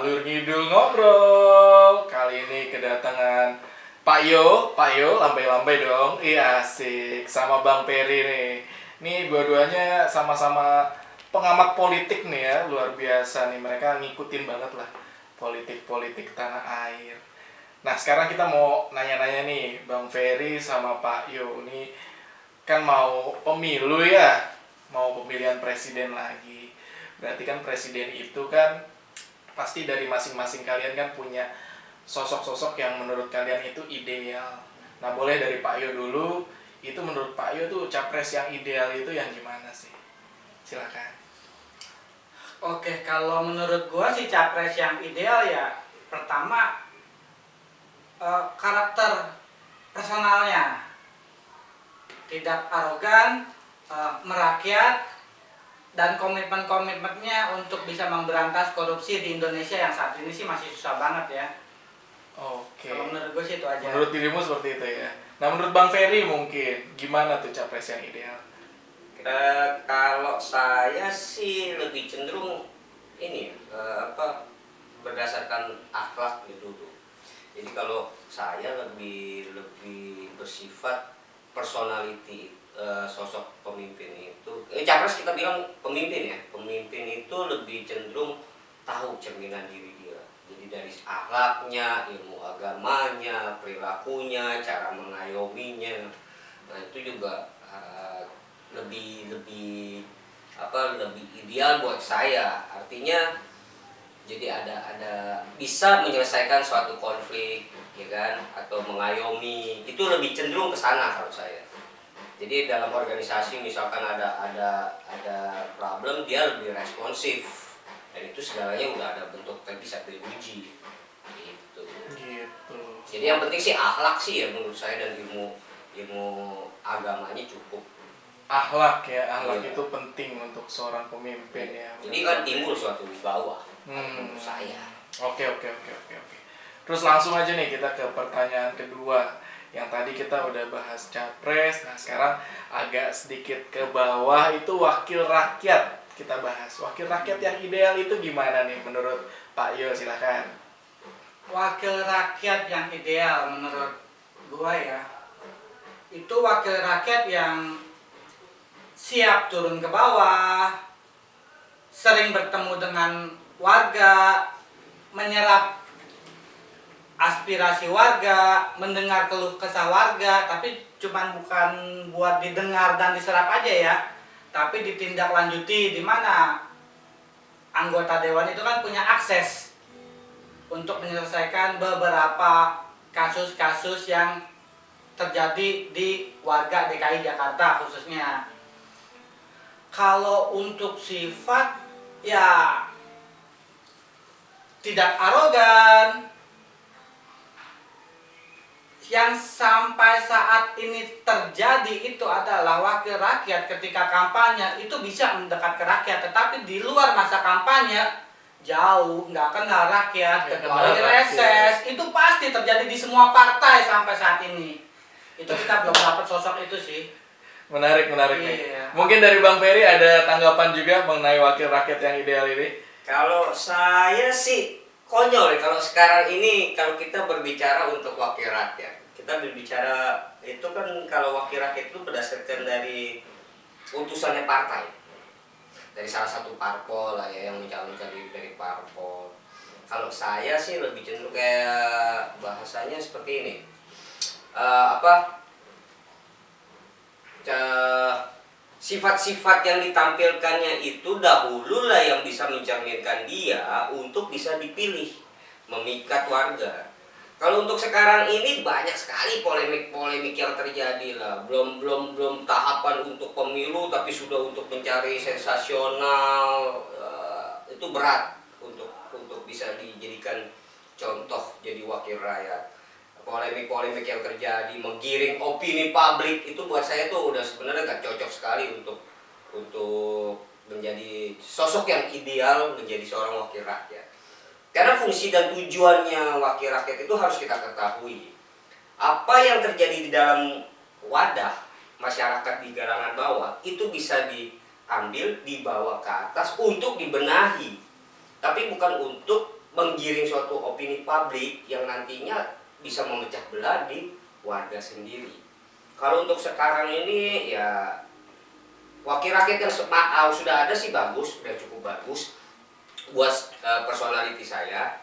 Ngalur ngidul ngobrol. Kali ini kedatangan Pak Yo, lambai-lambai dong. Iya asik, sama Bang Peri nih. Nih dua-duanya sama-sama pengamat politik nih ya, luar biasa nih. Mereka ngikutin banget lah politik-politik tanah air. Nah sekarang kita mau nanya-nanya nih, Bang Ferry sama Pak Yo. Ini kan mau pemilu ya, mau pemilihan presiden lagi. Berarti kan presiden itu kan pasti dari masing-masing kalian kan punya sosok-sosok yang menurut kalian itu ideal. Nah boleh dari Pak Yo dulu, itu menurut Pak Yo tuh capres yang ideal itu yang gimana sih? Silakan. Oke, kalau menurut gua sih capres yang ideal ya pertama karakter personalnya tidak arogan, merakyat, dan komitmennya untuk bisa memberantas korupsi di Indonesia yang saat ini sih masih susah banget ya. Oke. Kalau menurut gue sih itu aja. Menurut dirimu seperti itu ya. Nah menurut Bang Ferry mungkin gimana tuh capres yang ideal? Kalau saya sih lebih cenderung ini berdasarkan akhlak gitu tuh. Jadi kalau saya lebih bersifat personality, sosok pemimpin itu capres kita bilang pemimpin ya. Pemimpin itu lebih cenderung tahu cerminan diri dia. Jadi dari akhlaknya, ilmu agamanya, perilakunya, cara mengayominya. Nah, itu juga lebih ideal buat saya. Artinya jadi ada bisa menyelesaikan suatu konflik ya kan, atau mengayomi, itu lebih cenderung ke sana kalau saya. Jadi dalam organisasi misalkan ada problem, dia lebih responsif, dan itu segalanya udah ada bentuk bisa diuji gitu. Jadi yang penting sih akhlak sih ya menurut saya, dan ilmu agamanya cukup. Akhlak ya, akhlak Iya. itu penting untuk seorang pemimpin ya. Jadi kan timbul suatu wibawa menurut saya. Oke. Terus langsung aja nih kita ke pertanyaan kedua. Yang tadi kita udah bahas capres, nah sekarang agak sedikit ke bawah itu wakil rakyat kita bahas. Wakil rakyat yang ideal itu gimana nih menurut Pak Yo, silakan. Wakil rakyat yang ideal menurut gua ya, itu wakil rakyat yang siap turun ke bawah, sering bertemu dengan warga, menyerap aspirasi warga, mendengar keluh kesah warga, tapi bukan buat didengar dan diserap aja ya, tapi ditindaklanjuti, di mana anggota dewan itu kan punya akses untuk menyelesaikan beberapa kasus-kasus yang terjadi di warga DKI Jakarta khususnya. Kalau untuk sifat ya tidak arogan, yang sampai saat ini terjadi itu adalah wakil rakyat ketika kampanye itu bisa mendekat ke rakyat, tetapi di luar masa kampanye jauh nggak kenal rakyat, kecuali reses. Itu pasti terjadi di semua partai sampai saat ini. Itu kita belum dapat sosok itu sih. Menarik Iya. nih. Mungkin dari Bang Ferry ada tanggapan juga mengenai wakil rakyat yang ideal ini? Kalau saya sih konyol ya kalau sekarang ini, kalau kita berbicara untuk wakil rakyat. Kita berbicara itu kan, kalau wakil rakyat itu berdasarkan dari utusannya partai. Dari salah satu parpol lah ya, yang mencalonkan diri dari parpol. Kalau saya sih lebih cenderung kayak bahasanya seperti ini. Sifat-sifat yang ditampilkannya itu dahulu lah yang bisa mencerminkan dia untuk bisa dipilih, memikat warga. Kalau untuk sekarang ini banyak sekali polemik yang terjadi lah. Belum tahapan untuk pemilu tapi sudah untuk mencari sensasional. Itu berat untuk bisa dijadikan contoh jadi wakil rakyat. Polemik yang terjadi menggiring opini publik itu buat saya tuh udah sebenarnya gak cocok sekali untuk menjadi sosok yang ideal menjadi seorang wakil rakyat. Karena fungsi dan tujuannya wakil rakyat itu harus kita ketahui. Apa yang terjadi di dalam wadah masyarakat di galangan bawah itu bisa diambil, dibawa ke atas untuk dibenahi. Tapi bukan untuk menggiring suatu opini publik yang nantinya bisa memecah belah di warga sendiri. Kalau untuk sekarang ini ya wakil rakyat yang sudah ada sih bagus, sudah cukup bagus buat personality saya,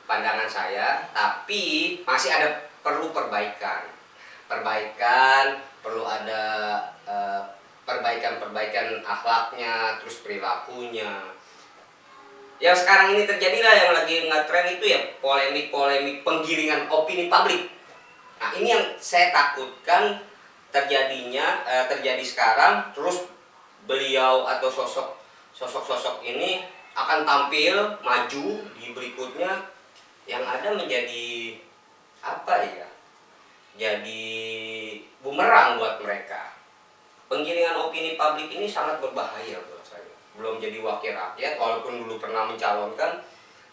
pandangan saya, tapi masih ada perlu perbaikan, perlu ada perbaikan akhlaknya, terus perilakunya. Yang sekarang ini terjadilah yang lagi ngetren itu ya polemik penggiringan opini publik. Nah ini yang saya takutkan terjadi sekarang, terus beliau atau sosok ini akan tampil maju di berikutnya yang ada menjadi apa ya? Jadi bumerang buat mereka. Penggiringan opini publik ini sangat berbahaya buat saya. Belum jadi wakil rakyat, walaupun dulu pernah mencalonkan,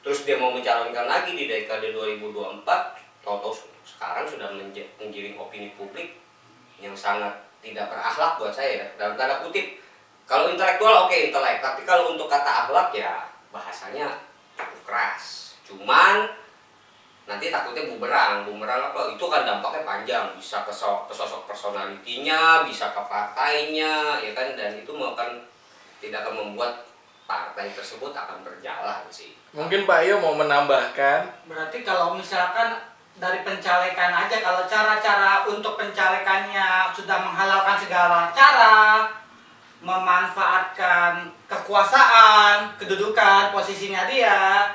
terus dia mau mencalonkan lagi di dekade 2024, tahu-tahu sekarang sudah menggiring opini publik yang sangat tidak berakhlak buat saya, dalam tanda kutip. Kalau intelektual oke, intelek, tapi kalau untuk kata akhlak ya bahasanya cukup keras. Cuman nanti takutnya bumerang apa? Itu kan dampaknya panjang, bisa ke sosok personalitinya, bisa ke partainya, ya kan, dan itu tidak akan membuat partai tersebut akan berjalan sih. Mungkin Pak Yo mau menambahkan. Berarti kalau misalkan dari pencalekan aja, kalau cara-cara untuk pencalekannya sudah menghalalkan segala cara, memanfaatkan kekuasaan, kedudukan, posisinya dia,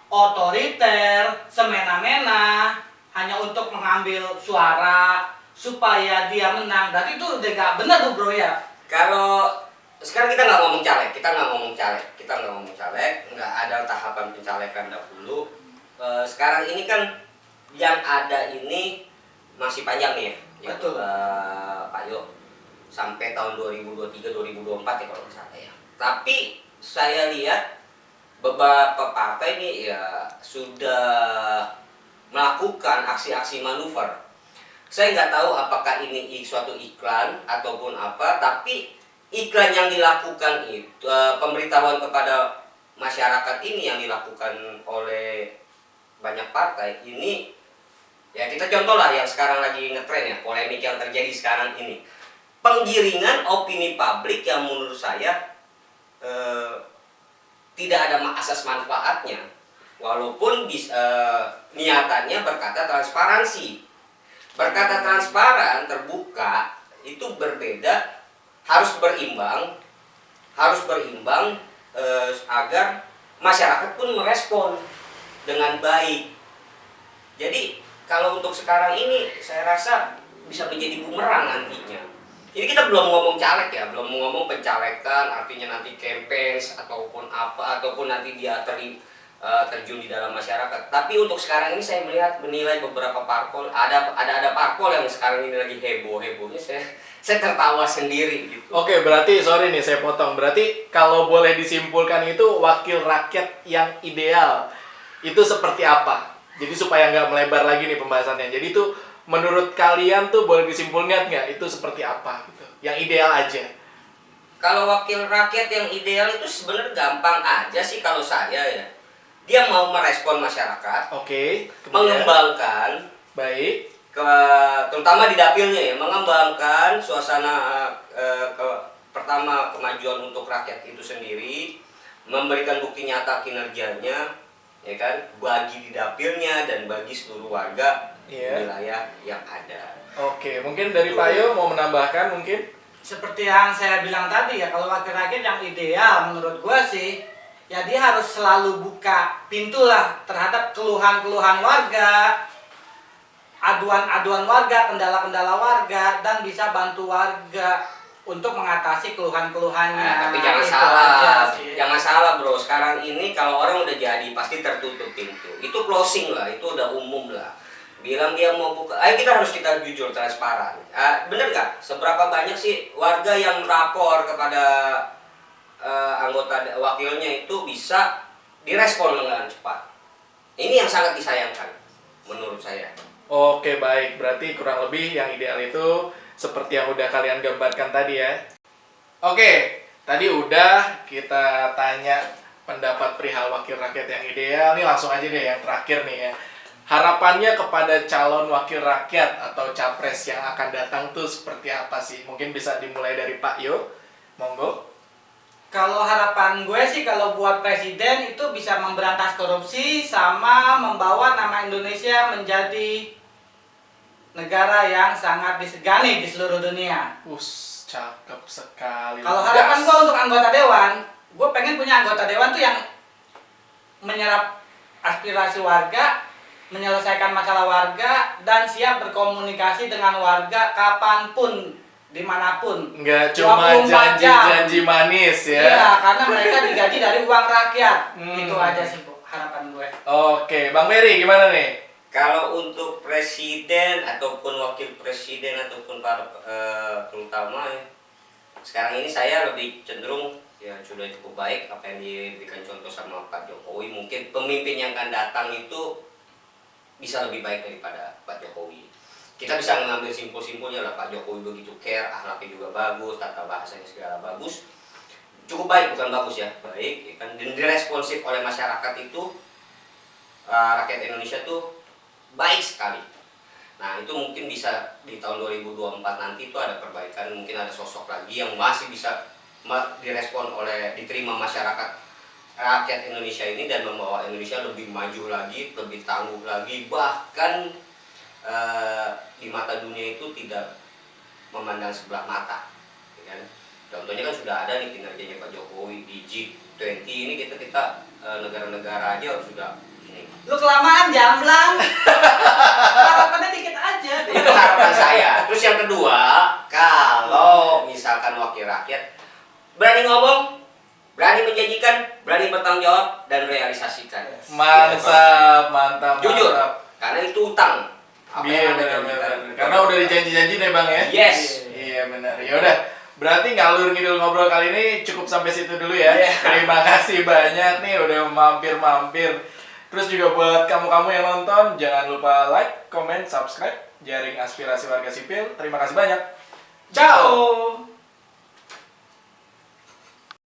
otoriter, semena-mena, hanya untuk mengambil suara supaya dia menang. Berarti itu udah gak benar tuh bro ya? Kalau sekarang kita nggak ngomong caleg, nggak ada tahapan pencalekan dahulu. Sekarang ini kan yang ada ini masih panjang nih ya, Betul. Pak Yo, sampai tahun 2023-2024 ya kalau nggak salah ya. Tapi saya lihat beberapa partai ini ya sudah melakukan aksi-aksi manuver. Saya nggak tahu apakah ini suatu iklan ataupun apa, tapi iklan yang dilakukan itu, pemberitahuan kepada masyarakat ini yang dilakukan oleh banyak partai ini, ya kita contoh lah yang sekarang lagi ngetren ya, polemik yang terjadi sekarang ini, penggiringan opini publik yang menurut saya tidak ada asas manfaatnya, walaupun niatannya berkata transparansi, berkata transparan, terbuka, itu berbeda, harus berimbang agar masyarakat pun merespon dengan baik. Jadi kalau untuk sekarang ini saya rasa bisa menjadi bumerang nantinya. Ini kita belum ngomong caleg ya, belum ngomong pencalekan, artinya nanti campaign ataupun apa, ataupun nanti dia terjun di dalam masyarakat. Tapi untuk sekarang ini saya menilai beberapa parpol, ada parpol yang sekarang ini lagi hebohnya, saya tertawa sendiri gitu. Oke, berarti sorry nih saya potong. Berarti kalau boleh disimpulkan itu wakil rakyat yang ideal itu seperti apa? Jadi supaya nggak melebar lagi nih pembahasannya. Jadi itu menurut kalian tuh boleh disimpulkan nggak itu seperti apa gitu? Yang ideal aja. Kalau wakil rakyat yang ideal itu sebenarnya gampang aja sih kalau saya ya. Dia mau merespon masyarakat, Oke, kemudian mengembangkan, baik. terutama di dapilnya ya, mengembangkan suasana pertama kemajuan untuk rakyat itu sendiri, memberikan bukti nyata kinerjanya, ya kan, bagi di dapilnya dan bagi seluruh warga wilayah yang ada. Oke, mungkin dari Pak Yo mau menambahkan mungkin? Seperti yang saya bilang tadi ya, kalau wakil rakyat yang ideal menurut gua sih, ya dia harus selalu buka pintu lah terhadap keluhan-keluhan warga, aduan-aduan warga, kendala-kendala warga, dan bisa bantu warga untuk mengatasi keluhan-keluhannya. Nah, tapi jangan salah bro, sekarang ini kalau orang udah jadi pasti tertutup pintu, itu closing lah, itu udah umum lah. Bilang dia mau buka, kita jujur, transparan. Bener gak? Seberapa banyak sih warga yang rapor kepada anggota wakilnya itu bisa direspon dengan cepat? Ini yang sangat disayangkan menurut saya. Oke, baik. Berarti kurang lebih yang ideal itu seperti yang udah kalian gambarkan tadi ya. Oke, tadi udah kita tanya pendapat perihal wakil rakyat yang ideal. Nih langsung aja deh yang terakhir nih ya. Harapannya kepada calon wakil rakyat atau capres yang akan datang tuh seperti apa sih? Mungkin bisa dimulai dari Pak Yo. Monggo. Kalau harapan gue sih kalau buat presiden itu bisa memberantas korupsi sama membawa nama Indonesia menjadi negara yang sangat disegani di seluruh dunia. Cakep sekali. Kalau harapan gue untuk anggota dewan, gue pengen punya anggota dewan tuh yang menyerap aspirasi warga, menyelesaikan masalah warga, dan siap berkomunikasi dengan warga kapanpun, dimanapun. Nggak cuma 24 jam. janji-janji manis ya. Iya, karena mereka digaji dari uang rakyat. Hmm. Itu aja sih Bu, harapan gue. Oke, Bang Ferry gimana nih? Kalau untuk presiden ataupun wakil presiden ataupun para terutama ya, sekarang ini saya lebih cenderung ya sudah cukup baik apa yang diberikan contoh sama Pak Jokowi. Mungkin pemimpin yang akan datang itu bisa lebih baik daripada Pak Jokowi. Kita bisa mengambil simpul-simpulnya lah, Pak Jokowi begitu care, akhlaknya juga bagus, tata bahasanya segala bagus, cukup baik, bukan bagus ya, baik ya kan, dan diresponsif oleh masyarakat itu, rakyat Indonesia tuh baik sekali. Nah itu mungkin bisa di tahun 2024 nanti itu ada perbaikan, mungkin ada sosok lagi yang masih bisa direspon oleh, diterima masyarakat rakyat Indonesia ini dan membawa Indonesia lebih maju lagi, lebih tangguh lagi, bahkan di mata dunia itu tidak memandang sebelah mata, ya kan? Contohnya kan sudah ada nih kinerjanya Pak Jokowi di G20 ini, kita negara-negara aja sudah ini. Lu kelamaan jamblang. Harapannya dikit aja. Itu harapan saya. Terus yang kedua, kalau misalkan wakil rakyat berani ngomong, berani menjanjikan, berani bertanggung jawab dan realisasikan. Mantap, mantap. Jujur, mantap. karena itu utang. Apa Iya yang Anda benar janjikan? benar. Karena udah dijanji-janji nih Bang ya. Yes. Iya benar. Ya udah. Berarti ngalur ngidul ngobrol kali ini cukup sampai situ dulu ya. Iya. Terima kasih banyak nih udah mampir-mampir. Terus juga buat kamu-kamu yang nonton, jangan lupa like, comment, subscribe Jaring Aspirasi Warga Sipil. Terima kasih banyak. Ciao.